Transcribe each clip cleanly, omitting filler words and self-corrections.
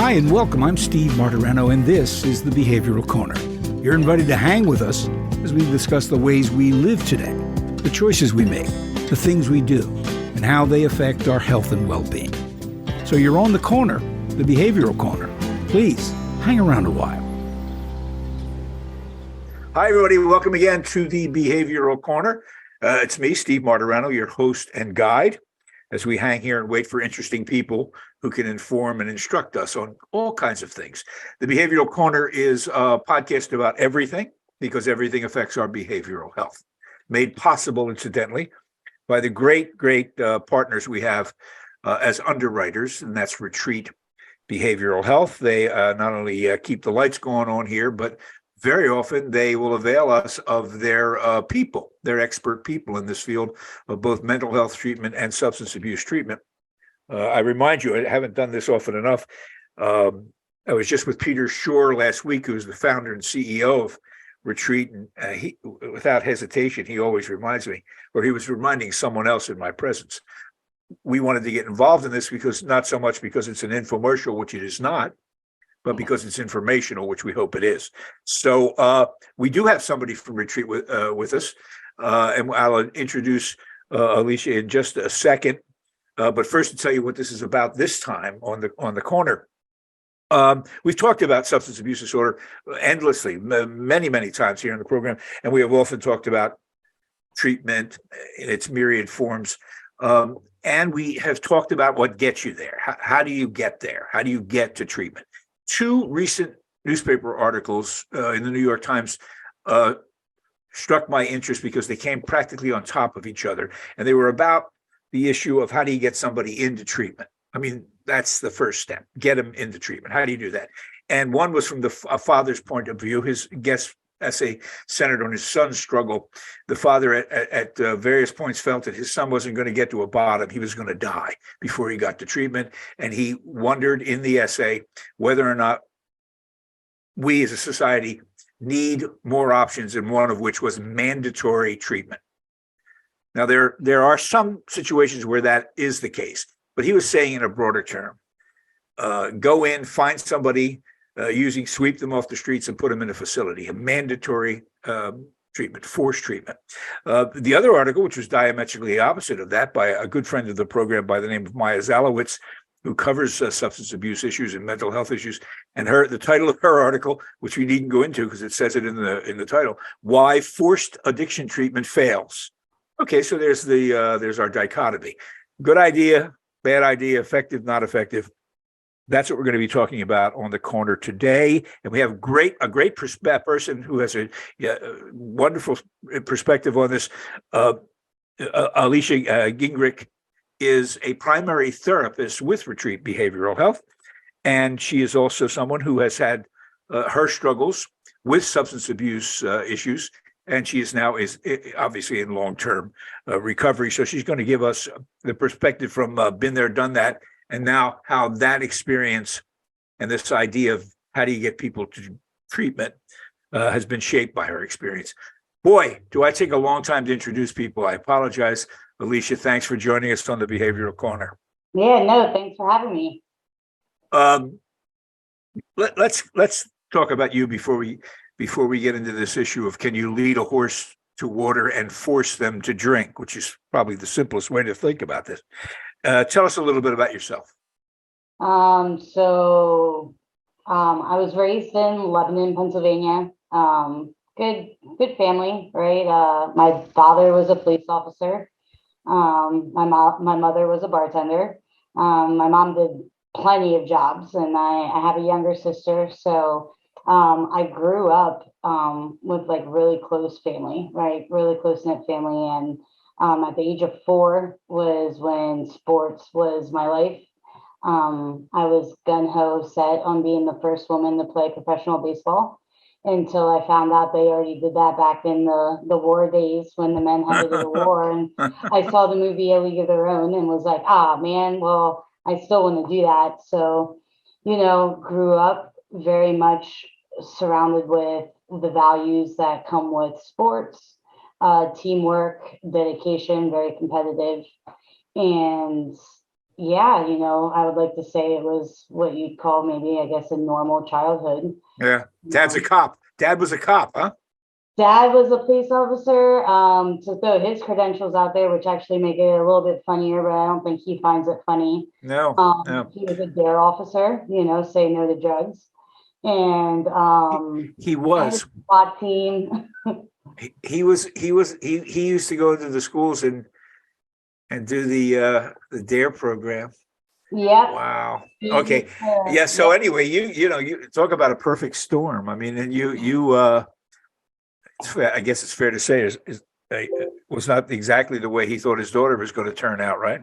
Hi and welcome. I'm Steve Martorano, and this is the Behavioral Corner. You're invited to hang with us as we discuss the ways we live today, the choices we make, the things we do, and how they affect our health and well-being. So you're on the corner, the Behavioral Corner. Please hang around a while. Hi, everybody. Welcome again to the Behavioral Corner. It's me, Steve Martorano, your host and guide, as we hang here and wait for interesting people who can inform and instruct us on all kinds of things. The Behavioral Corner is a podcast about everything, because everything affects our behavioral health. Made possible, incidentally, by the great partners we have as underwriters, and that's Retreat Behavioral Health. They not only keep the lights going on here, but very often they will avail us of their people, their expert people in this field of both mental health treatment and substance abuse treatment. I remind you, I haven't done this often enough. I was just with Peter Shore last week, who's the founder and CEO of Retreat, and he, without hesitation, he always reminds me, or he was reminding someone else in my presence. We wanted to get involved in this because not so much because it's an infomercial, which it is not, but because it's informational, which we hope it is. So we do have somebody from Retreat with us, and I'll introduce Alysha in just a second. But first, to tell you what this is about this time on the corner. We've talked about substance abuse disorder endlessly, many times here in the program, and we have often talked about treatment in its myriad forms. And we have talked about what gets you there. How do you get there? How do you get to treatment? Two recent newspaper articles in the New York Times struck my interest because they came practically on top of each other, and they were about the issue of how do you get somebody into treatment. I mean, that's the first step, get them into treatment. How do you do that? And one was from a father's point of view. His guest essay centered on his son's struggle. The father at various points felt that his son wasn't going to get to a bottom. He was going to die before he got to treatment. And he wondered in the essay whether or not we as a society need more options, and one of which was mandatory treatment. Now, there are some situations where that is the case, but he was saying in a broader term, go in, find somebody, sweep them off the streets and put them in a facility, a mandatory treatment, forced treatment. The other article, which was diametrically opposite of that, by a good friend of the program by the name of Maya Zalowitz, who covers substance abuse issues and mental health issues, and the title of her article, which we needn't go into because it says it in the title, Why Forced Addiction Treatment Fails. Okay, so there's our dichotomy. Good idea, bad idea, effective, not effective. That's what we're going to be talking about on the corner today. And we have a great person who has a wonderful perspective on this. Alysha Gingrich is a primary therapist with Retreat Behavioral Health. And she is also someone who has had her struggles with substance abuse issues. And she is obviously in long-term recovery. So she's going to give us the perspective from been there, done that, and now how that experience and this idea of how do you get people to treatment has been shaped by her experience. Boy, do I take a long time to introduce people. I apologize. Alysha, thanks for joining us on the Behavioral Corner. Yeah, no, thanks for having me. Let's talk about you before we get into this issue of can you lead a horse to water and force them to drink, which is probably the simplest way to think about this. Tell us a little bit about yourself. I was raised in Lebanon, Pennsylvania. Good family, right? My father was a police officer. My mother was a bartender. My mom did plenty of jobs, and I have a younger sister. So I grew up with like really close family, right? Really close knit family. And at the age of 4 was when sports was my life. I was gung-ho set on being the first woman to play professional baseball until I found out they already did that back in the war days when the men had to go to war. And I saw the movie A League of Their Own and was like, man, well, I still want to do that. So, grew up very much surrounded with the values that come with sports, teamwork, dedication, very competitive. And Yeah, I would like to say it was what you'd call maybe, I guess, a normal childhood. Yeah. Dad's a Um, cop. Dad was a cop, huh? Dad was a police officer, to throw his credentials out there, which actually make it a little bit funnier, but I don't think he finds it funny. No, no. He was a dare officer, say no to drugs. And He had a was. SWAT team. He used to go to the schools and do the DARE program. Yep. Wow. He Okay. used to, Yeah. So yep. anyway, you talk about a perfect storm. I mean, and I guess it's fair to say was not exactly the way he thought his daughter was going to turn out, right?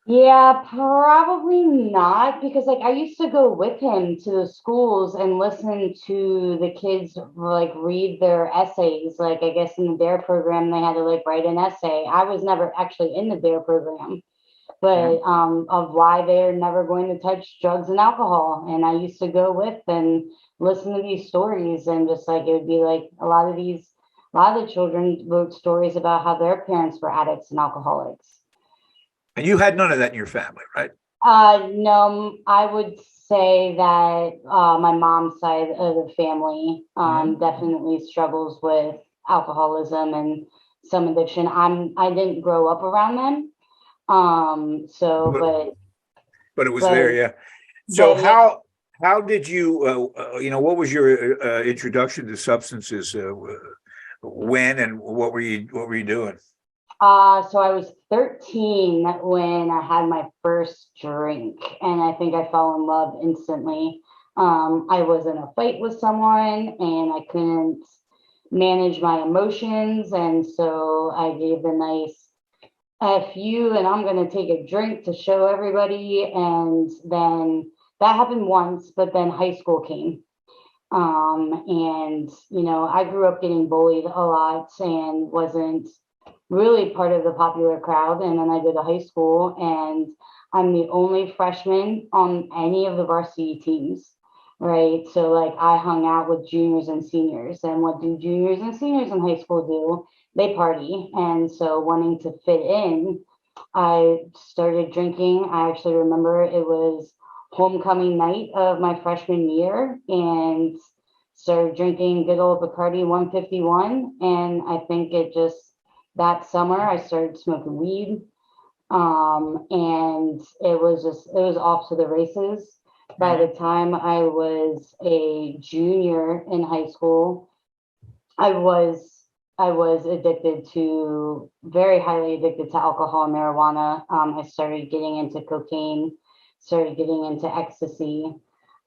Yeah, probably not because like I used to go with him to the schools and listen to the kids like read their essays. Like I guess in the DARE program they had to like write an essay. I was never actually in the DARE program, but Mhm. of why they're never going to touch drugs and alcohol. And I used to go with and listen to these stories and just like it would be like a lot of the children wrote stories about how their parents were addicts and alcoholics. And you had none of that in your family, right? No, I would say that my mom's side of the family Mhm. definitely struggles with alcoholism and some addiction. I didn't grow up around them. So But but it was there, but yeah. So but yeah. how did you what was your introduction to substances? When and what were you doing? So I was 13 when I had my first drink, and I think I fell in love instantly. I was in a fight with someone, and I couldn't manage my emotions, and so I gave a nice F you, and I'm gonna take a drink to show everybody. And then that happened once, but then high school came. And I grew up getting bullied a lot and wasn't really part of the popular crowd. And then I go to high school and I'm the only freshman on any of the varsity teams, right? So, like, I hung out with juniors and seniors. And what do juniors and seniors in high school do? They party. And so, wanting to fit in, I started drinking. I actually remember it was homecoming night of my freshman year and started drinking good old Bacardi 151. And I think it just that summer I started smoking weed. And it was off to the races. By the Mhm. time I was a junior in high school, I was I was addicted to very highly addicted to alcohol and marijuana. I started getting into cocaine, started getting into ecstasy.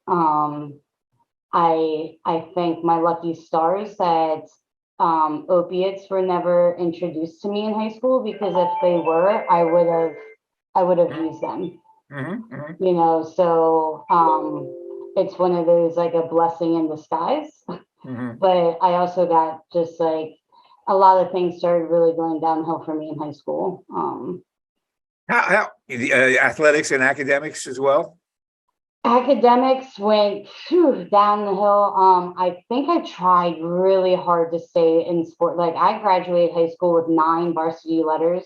Um, I thank my lucky stars that opiates were never introduced to me in high school because if they were, I would have used them. Mhm. Mhm. So it's one of those like a blessing in disguise. Mhm. But I also got just like a lot of things started really going downhill for me in high school. How athletics and academics as well? Academics went down the hill. I think I tried really hard to stay in sport. Like I graduated high school with 9 varsity letters.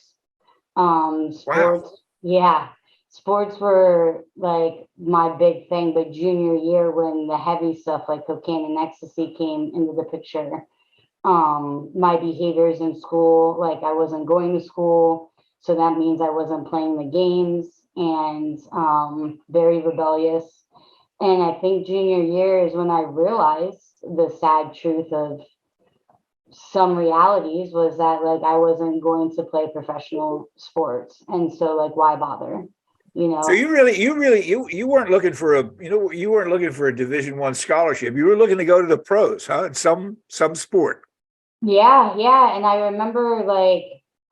Wow. Yeah, sports were like my big thing. But junior year, when the heavy stuff like cocaine and ecstasy came into the picture, my behaviors in school, like I wasn't going to school, so that means I wasn't playing the games and very rebellious. And I think junior year is when I realized the sad truth of some realities was that like I wasn't going to play professional sports. And so like why bother? You So know? you weren't looking for you weren't looking for a Division I scholarship. You were looking to go to the pros, huh? In some sport. Yeah, yeah. And I remember like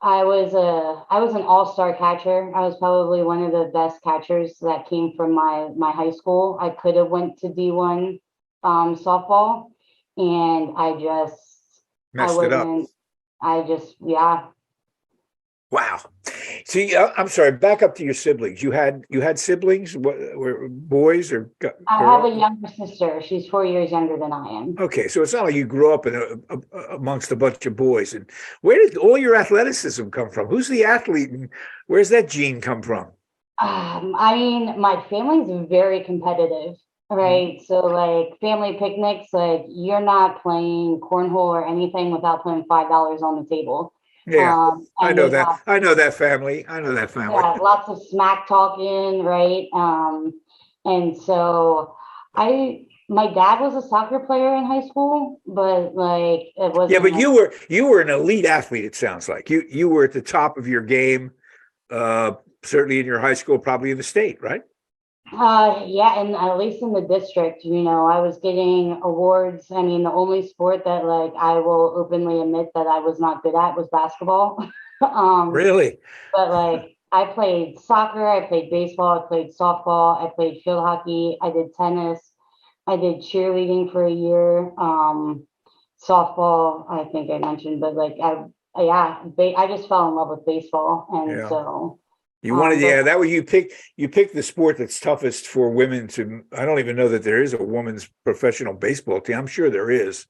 I was an all-star catcher. I was probably one of the best catchers that came from my high school. I could have went to D1 softball and I Messed it up. wasn't I just yeah. Wow. See, I'm sorry. Back up to your siblings. You had siblings. What were boys or I have a girls? younger sister. She's 4 years younger than I am. Okay, so it's not like you grew up amongst a bunch of boys. And where did all your athleticism come from? Who's the athlete, and where's that gene come from? I mean, my family's very competitive, Mhm. right? So like family picnics, like you're not playing cornhole or anything without putting $5 on the table. Yeah, I And know there's that. I know that family. I know that family. lots of smack talking, right? And so my dad was a soccer player in high school, but like it Yeah, wasn't but like, you were an elite athlete. It sounds like you were at the top of your game. Uh, Certainly in your high school, probably in the state, right? yeah, and at least in the district, I was getting awards. I mean, the only sport that like I will openly admit that I was not good at was basketball. um, Really? but like I played soccer, I played baseball, I played softball, I played field hockey, I did tennis, I did cheerleading for a year, softball, I think I mentioned, but like yeah, I just fell in love with baseball, and Yeah. so You wanted, but yeah, that way you pick the sport that's toughest for women to. I don't even know that there is a women's professional baseball team. I'm sure there is.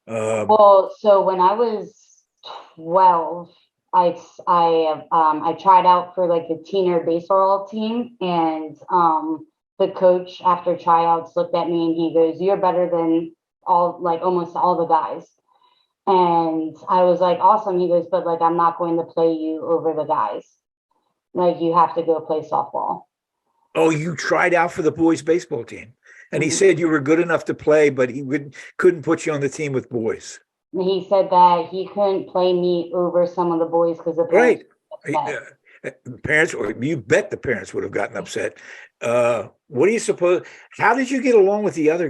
Um, well, so when I was 12, I tried out for like the teener baseball team, and the coach after tryouts looked at me and he goes, "You're better than almost all the guys." And I was like, "Awesome." He goes, "But like I'm not going to play you over the guys. Like you have to go play softball." oh, you tried out for the boys' baseball team, and he Mhm. said you were good enough to play, but he couldn't put you on the team with boys. He said that he couldn't play me over some of the boys because the parents Right. were upset. Parents, or you bet the parents would have gotten upset. What do you suppose? How did you get along with the other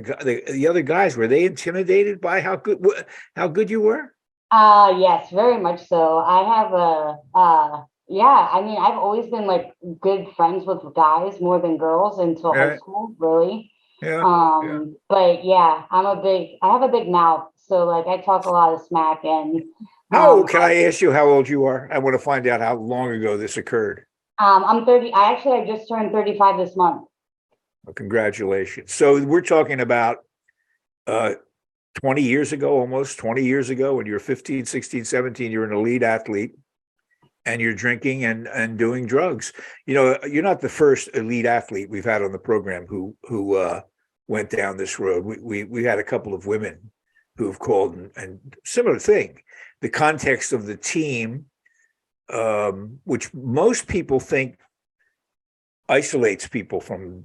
guys? Were they intimidated by how good you were? Yes, very much so. I have yeah, I mean, I've always been like good friends with guys more than girls until high Yeah, school, really. yeah, yeah. But yeah, I have a big mouth, so like I talk a lot of smack, and How um can I ask you how old you are? I want to find out how long ago this occurred. I'm 30. I just turned 35 this month. Well, congratulations. So we're talking about uh 20 years ago, almost 20 years ago, when you're 15, 16, 17, you're an elite athlete and you're drinking and doing drugs. You're not the first elite athlete we've had on the program who went down this road. We had a couple of women who have called and similar thing. The context of the team, which most people think isolates people from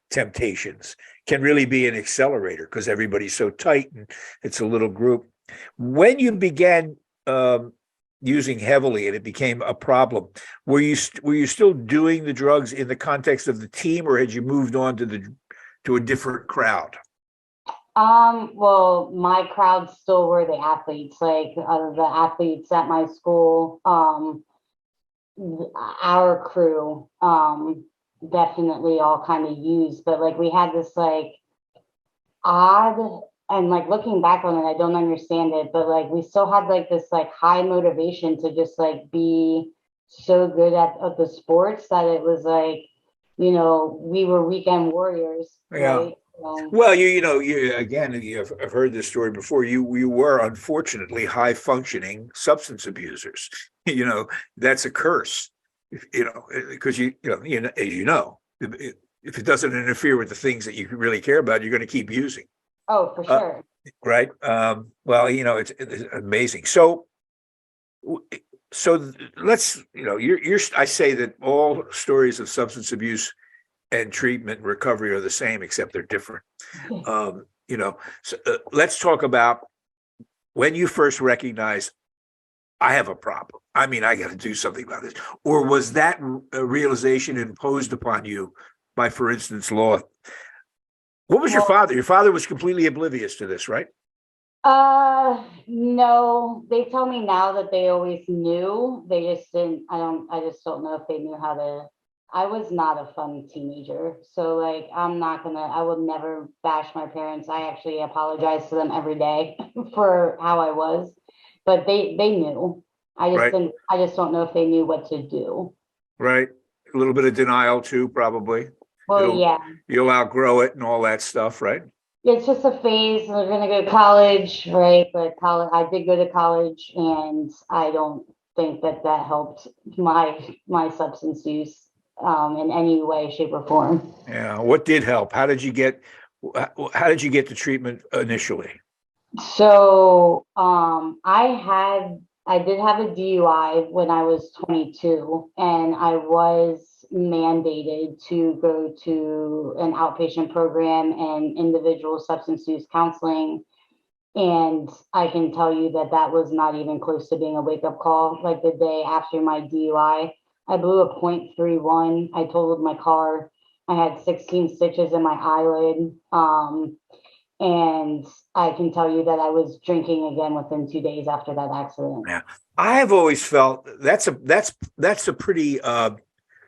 temptations, can really be an accelerator because everybody's so tight and it's a little group. When you began using heavily and it became a problem, were you still doing the drugs in the context of the team, or had you moved on to a different crowd? Well, my crowd still were the athletes, like the athletes at my school. Our crew, definitely all kind of used, but like we had this like odd, and like looking back on it, I don't understand it, but like we still had like this like high motivation to just like be so good at the sports that it was like, we were weekend warriors, Yeah. right? Well, you again, I've heard this story before. You were unfortunately high functioning substance abusers. You know, that's a curse. Because as if it doesn't interfere with the things that you really care about, you're going to keep using. Oh, for Uh, sure. right. Well, it's amazing. So let's, I say that all stories of substance abuse and treatment and recovery are the same, except they're different. Let's talk about when you first recognized I have a problem. I mean, I got to do something about this. Or was that a realization imposed upon you by, for instance, law? What was your Well, father? Your father was completely oblivious to this, right? no, they tell me now that they always knew. They just didn't, I just don't know if they knew how to. I was not a fun teenager. So like I would never bash my parents. I actually apologize to them every day for how I was. But they knew. Right, I just don't know if they knew what to do. right. A little bit of denial too, probably. Well, It'll yeah. You'll outgrow it and all that stuff, right? It's just a phase. We're gonna go to college, right? But college, I did go to college, and I don't think that helped my substance use. in any way, shape, or form. Yeah. What did help? How did you get the treatment initially? So, I did have a DUI when I was 22, and I was mandated to go to an outpatient program and individual substance use counseling. And I can tell you that that was not even close to being a wake up call. Like the day after my DUI, I blew a .31. I totaled my car. I had 16 stitches in my eyelid. And I can tell you that I was drinking again within 2 days after that accident. Yeah. I have always felt that's a pretty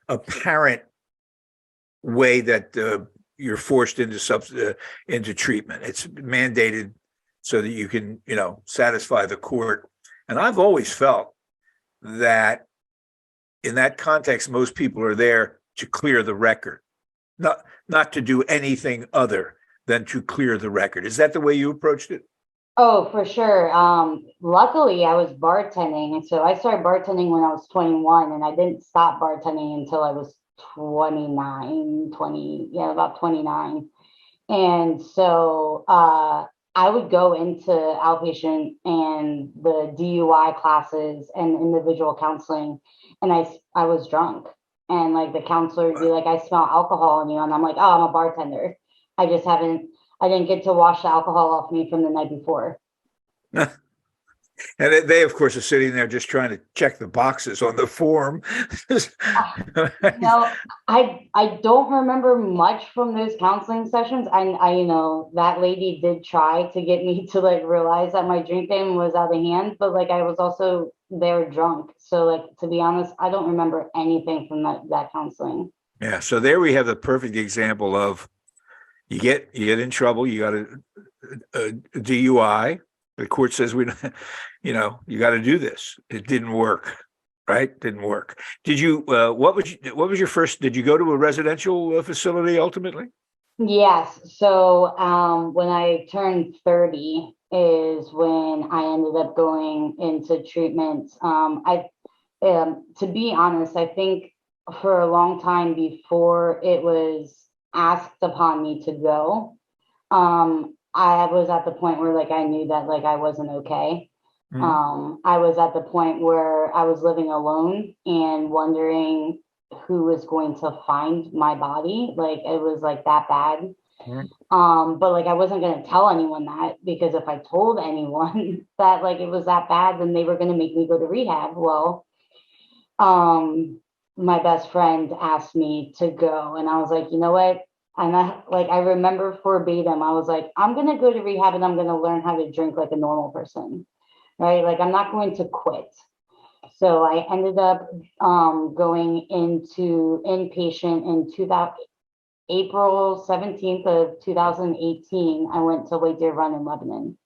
apparent way that you're forced into treatment. It's mandated so that you can, satisfy the court. And I've always felt that in that context, most people are there to clear the record, not to do anything other than to clear the record. Is that the way you approached it? Oh, for sure. Luckily, I was bartending. And so I started bartending when I was 21, and I didn't stop bartending until I was 29, 20, yeah, about 29. And so I would go into outpatient and the DUI classes and individual counseling, and I was drunk. And like the counselor would be like, I smell alcohol in you. And I'm like, oh, I'm a bartender. I didn't get to wash the alcohol off me from the night before. And they, of course, are sitting there just trying to check the boxes on the form. No, I don't remember much from those counseling sessions. That lady did try to get me to like realize that my drink game was out of hand, but like I was also there drunk. So like to be honest, I don't remember anything from that counseling. Yeah. So there we have the perfect example of you get in trouble, you got a DUI. The court says you got to do this. It didn't work, right? Didn't work. Did you? What was your first? Did you go to a residential facility ultimately? Yes. So when I turned 30 is when I ended up going into treatment. To be honest, I think for a long time before it was asked upon me to go, I was at the point where like I knew that like I wasn't okay. I was at the point where I was living alone and wondering who was going to find my body. Like it was like that bad. Mhm. But like I wasn't gonna tell anyone that, because if I told anyone that like it was that bad, then they were gonna make me go to rehab. Well, um, my best friend asked me to go, and I was like, you know what? And I remember verbatim, I was like, I'm gonna go to rehab and I'm gonna learn how to drink like a normal person, right? Like I'm not going to quit. So I ended up going into inpatient in 2000, April 17th of 2018. I went to Lake Deer Run in Lebanon.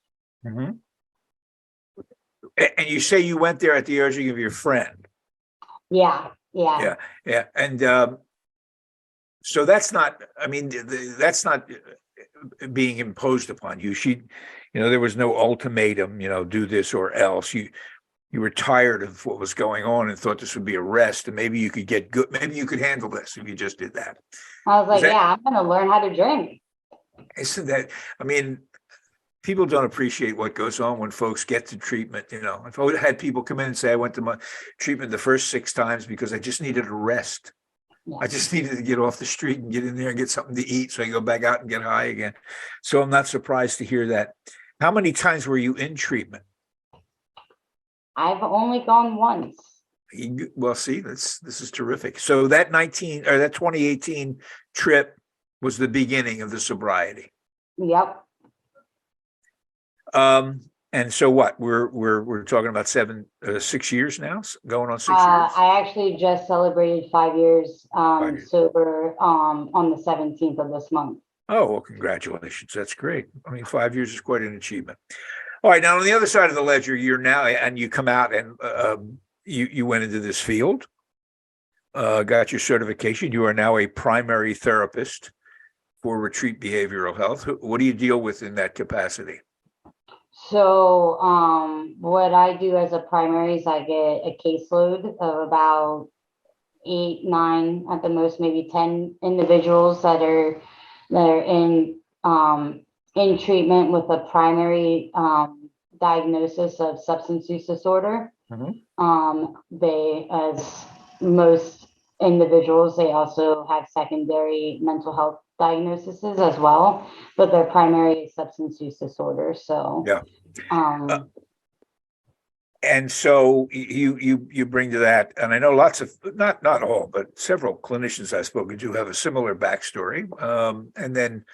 Mhm. And you say you went there at the urging of your friend. Yeah, yeah. Yeah, yeah. And so that's not. I mean, that's not being imposed upon you. There was no ultimatum. Do this or else. You were tired of what was going on and thought this would be a rest, and maybe you could get good. Maybe you could handle this if you just did that. I was like, That yeah, I'm gonna learn how to drink. isn't that? I mean, people don't appreciate what goes on when folks get to treatment. I've had people come in and say, I went to my treatment the first 6 times because I just needed a rest. Yeah. I just needed to get off the street and get in there and get something to eat so I can go back out and get high again. So I'm not surprised to hear that. How many times were you in treatment? I've only gone once. Well, see, this is terrific. So that 2018 trip was the beginning of the sobriety. Yep. And so what? We're talking about 6 years now, going on 6 years. I actually just celebrated 5 years 5 years. sober on the 17th of this month. Oh, well, congratulations. That's great. I mean, 5 years is quite an achievement. All right. Now, on the other side of the ledger, you're now, and you come out and you went into this field, got your certification. You are now a primary therapist for retreat behavioral health. What do you deal with in that capacity? So what I do as a primary is I get a caseload of about 8, 9, at the most, maybe 10 individuals that are in treatment with a primary diagnosis of substance use disorder. Mhm. They, as most individuals, they also have secondary mental health diagnoses as well, but their primary is substance use disorder. So, Yeah. Uh, um, and so you bring to that, and I know lots of, not all, but several clinicians I've spoken to have a similar backstory, and then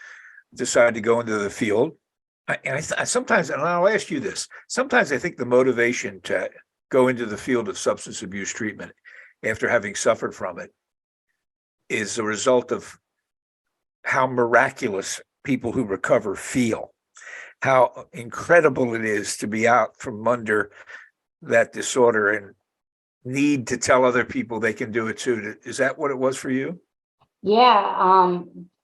decide to go into the field. I sometimes, and I'll ask you this, sometimes I think the motivation to go into the field of substance abuse treatment after having suffered from it is a result of how miraculous people who recover feel, how incredible it is to be out from under that disorder and need to tell other people they can do it too. Is that what it was for you? yeah,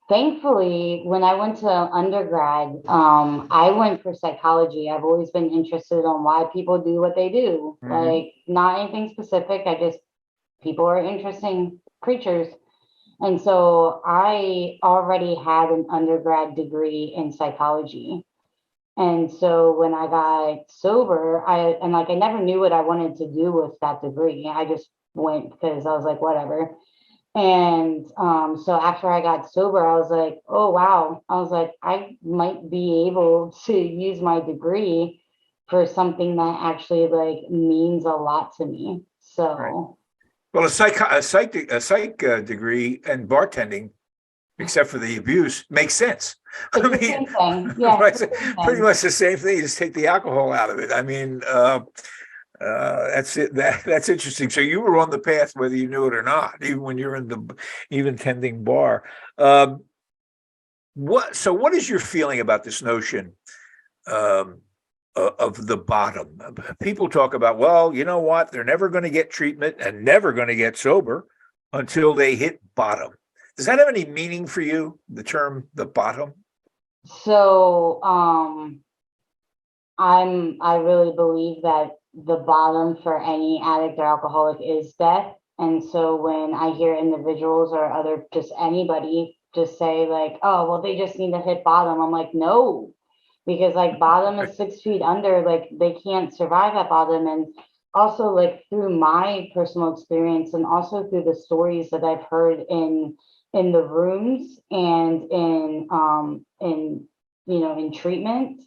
thankfully, when I went to undergrad, I went for psychology. I've always been interested on why people do what they do. Mm-hmm. Like, not anything specific. I just, people are interesting creatures. And so I already had an undergrad degree in psychology. And so when I got sober, I never knew what I wanted to do with that degree. I just went because I was like, whatever. And so after I got sober, I was like, oh wow. I was like, I might be able to use my degree for something that actually like means a lot to me. Right. So Well, a psych degree and bartending, except for the abuse, makes sense. I it's the mean, same thing. Yeah, right, it's the same pretty thing. much the same thing. You just take the alcohol out of it. I mean, that's it. That's interesting. So you were on the path, whether you knew it or not, even when you're in the even tending bar. Um, what is your feeling about this notion um, of the bottom? People talk about, well, you know what? They're never going to get treatment and never going to get sober until they hit bottom. Does that have any meaning for you? The term the bottom? So I really believe that the bottom for any addict or alcoholic is death. And so when I hear individuals or other just anybody just say like, oh, well, they just need to hit bottom, I'm like, no, because like bottom is 6 feet under, like they can't survive at bottom. And also like through my personal experience and also through the stories that I've heard in the rooms and in in treatment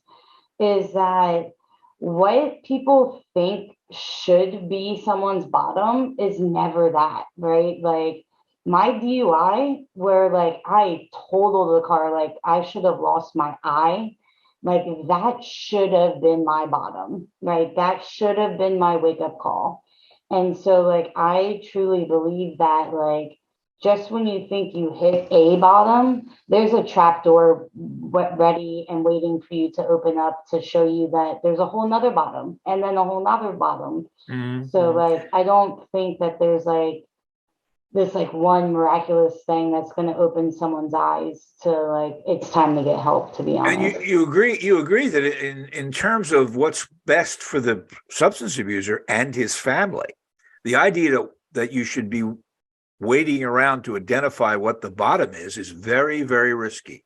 is that what people think should be someone's bottom is never that, right? Like my DUI, where like I totaled the car, like I should have lost my eye. Like that should have been my bottom, right? That should have been my wake up call. And so, like, I truly believe that, like, just when you think you hit a bottom, there's a trap door ready and waiting for you to open up to show you that there's a whole nother bottom and then a whole nother bottom. So Mm-hmm. like I don't think that there's like this like one miraculous thing that's going to open someone's eyes to like it's time to get help, to be And honest. you agree that in terms of what's best for the substance abuser and his family, the idea that you should be waiting around to identify what the bottom is very, very risky.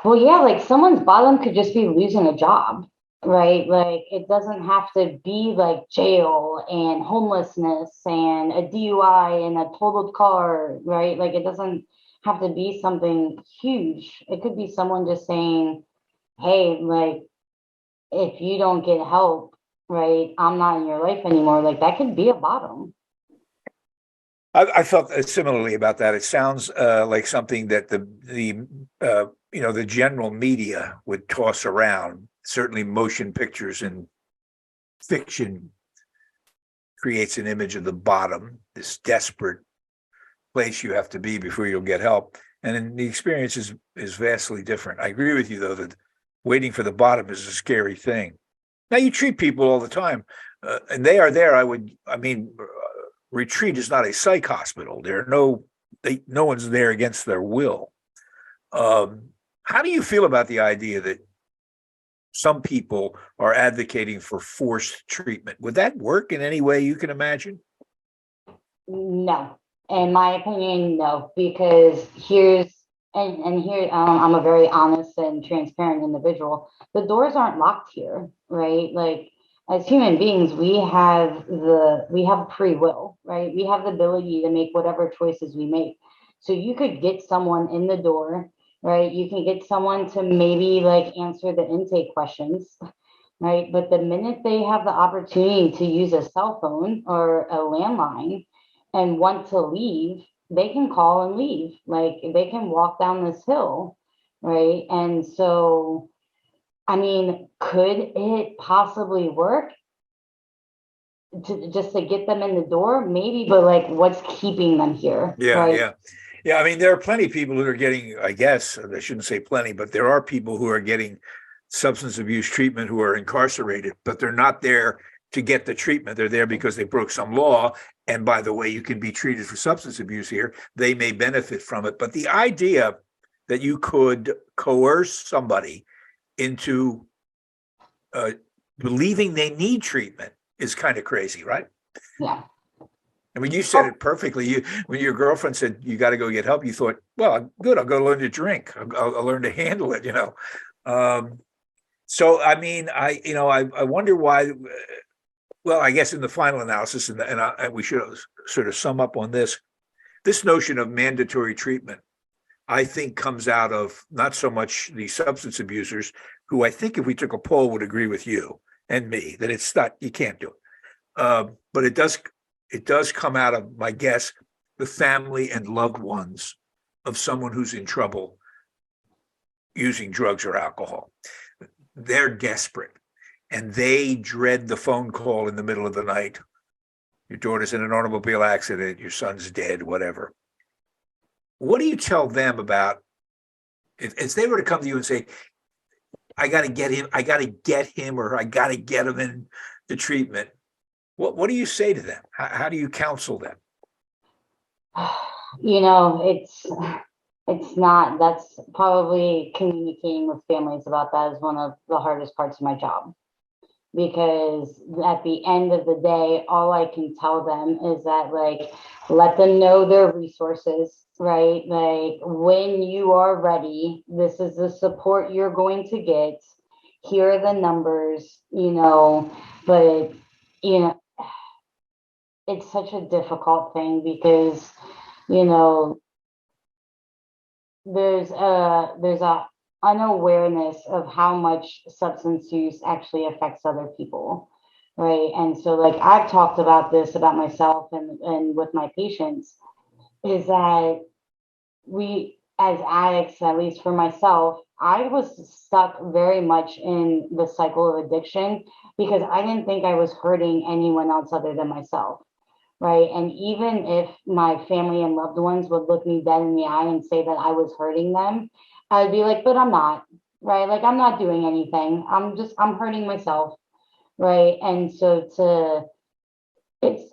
Well, yeah, like someone's bottom could just be losing a job, right? Like it doesn't have to be like jail and homelessness and a DUI and a totaled car, right? Like it doesn't have to be something huge. It could be someone just saying, hey, like if you don't get help, right, I'm not in your life anymore. Like that could be a bottom. I felt similarly about that. It sounds like something that the general media would toss around. Certainly, motion pictures and fiction creates an image of the bottom, this desperate place you have to be before you'll get help. And then the experience is vastly different. I agree with you though that waiting for the bottom is a scary thing. Now you treat people all the time, and they are there. Retreat is not a psych hospital. No one's there against their will. How do you feel about the idea that some people are advocating for forced treatment? Would that work in any way you can imagine? No, in my opinion, no, because here, I'm a very honest and transparent individual. The doors aren't locked here, right? Like as human beings, we have free will, right? We have the ability to make whatever choices we make. So you could get someone in the door, right? You can get someone to maybe like answer the intake questions, right? But the minute they have the opportunity to use a cell phone or a landline and want to leave, they can call and leave. Like they can walk down this hill, right? And so, I mean, could it possibly work to just to get them in the door? Maybe, but like what's keeping them here, Yeah, right? yeah. Yeah, I mean, there are plenty of people who are getting, I guess, I shouldn't say plenty, but there are people who are getting substance abuse treatment who are incarcerated, but they're not there to get the treatment. They're there because they broke some law. And by the way, you can be treated for substance abuse here. They may benefit from it. But the idea that you could coerce somebody into uh, believing they need treatment is kind of crazy, right? Yeah. I mean, you said it perfectly. When your girlfriend said you got to go get help, you thought, well, good, I'll go learn to drink. I'll learn to handle it, Um, so, I mean, I wonder why. Well, I guess in the final analysis, and we should sort of sum up on this. This notion of mandatory treatment, I think, comes out of not so much the substance abusers, who I think if we took a poll would agree with you and me that it's not, you can't do it. But it does come out of, my guess, the family and loved ones of someone who's in trouble using drugs or alcohol. They're desperate and they dread the phone call in the middle of the night. Your daughter's in an automobile accident, your son's dead, whatever. What do you tell them about if they were to come to you and say, I got to get him, or I got to get him in the treatment? What do you say to them? How do you counsel them? You know, it's not, that's probably communicating with families about that is one of the hardest parts of my job. Because at the end of the day, all I can tell them is that, like, let them know their resources, right? Like, when you are ready, this is the support you're going to get. Here are the numbers, but, you know, it's such a difficult thing because, you know, there's a unawareness of how much substance use actually affects other people, right? And so like I've talked about this about myself and with my patients is that we as addicts, at least for myself, I was stuck very much in the cycle of addiction because I didn't think I was hurting anyone else other than myself, right? And even if my family and loved ones would look me dead in the eye and say that I was hurting them, I'd be like, but I'm not, right? Like I'm not doing anything. I'm hurting myself, right? And so it's,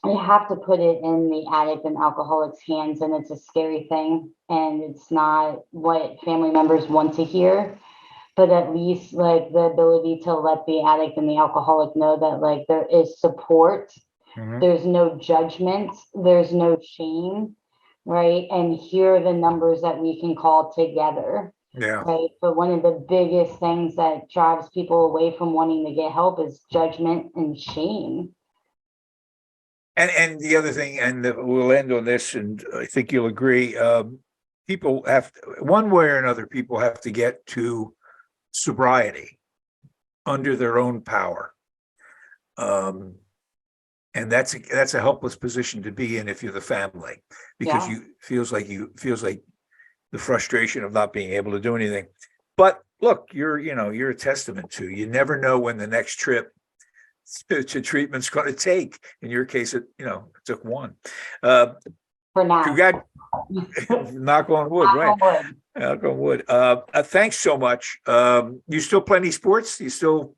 you have to put it in the addict and alcoholic's hands, and it's a scary thing, and it's not what family members want to hear. But at least like the ability to let the addict and the alcoholic know that like there is support, Mhm. there's no judgment, there's no shame, right? And here are the numbers that we can call together, Yeah. right? But one of the biggest things that drives people away from wanting to get help is judgment and shame. And the other thing, and we'll end on this, and I think you'll agree. People one way or another, people have to get to sobriety under their own power. Um, and that's a helpless position to be in if you're the family, because Yeah. you feels like the frustration of not being able to do anything. But look, you're a testament to, you never know when the next trip to treatment's going to take. In your case, it took one. Uh, For now. Congrat, knock on wood, Knock right? on wood. Knock on wood. Thanks so much. You still play any sports? You still?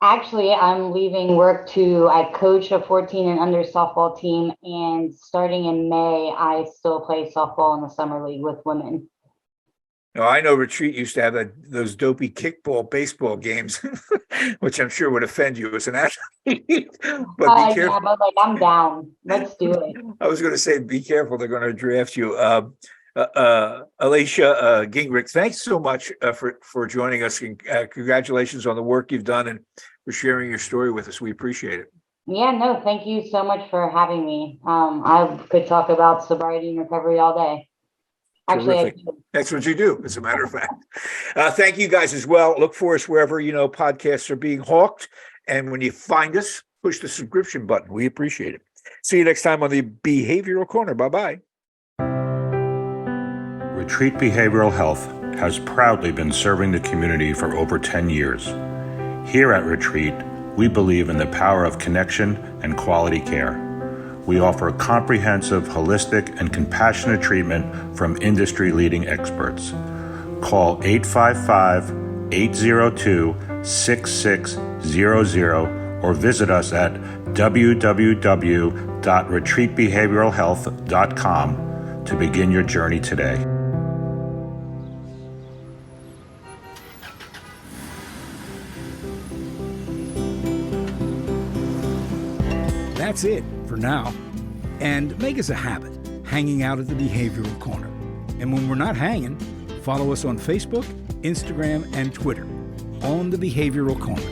Actually, I'm leaving work I coach a 14 and under softball team, and starting in May, I still play softball in the summer league with women. No, I know Retreat used to have those dopey kickball baseball games, which I'm sure would offend you as an athlete. But be Yeah, careful. but like I'm down. Let's do it. I was going to say, be careful. They're going to draft you. Alysha Gingrich, thanks so much for joining us. Congratulations on the work you've done and for sharing your story with us. We appreciate it. Yeah, no, thank you so much for having me. I could talk about sobriety and recovery all day. Actually, Terrific. That's what you do, as a matter of fact. Thank you guys as well. Look for us wherever podcasts are being hawked. And when you find us, push the subscription button. We appreciate it. See you next time on the Behavioral Corner. Bye-bye. Retreat Behavioral Health has proudly been serving the community for over 10 years. Here at Retreat, we believe in the power of connection and quality care. We offer comprehensive, holistic, and compassionate treatment from industry-leading experts. Call 855-802-6600 or visit us at www.retreatbehavioralhealth.com to begin your journey today. That's it for now. And make us a habit, hanging out at the Behavioral Corner. And when we're not hanging, follow us on Facebook, Instagram, and Twitter on the Behavioral Corner.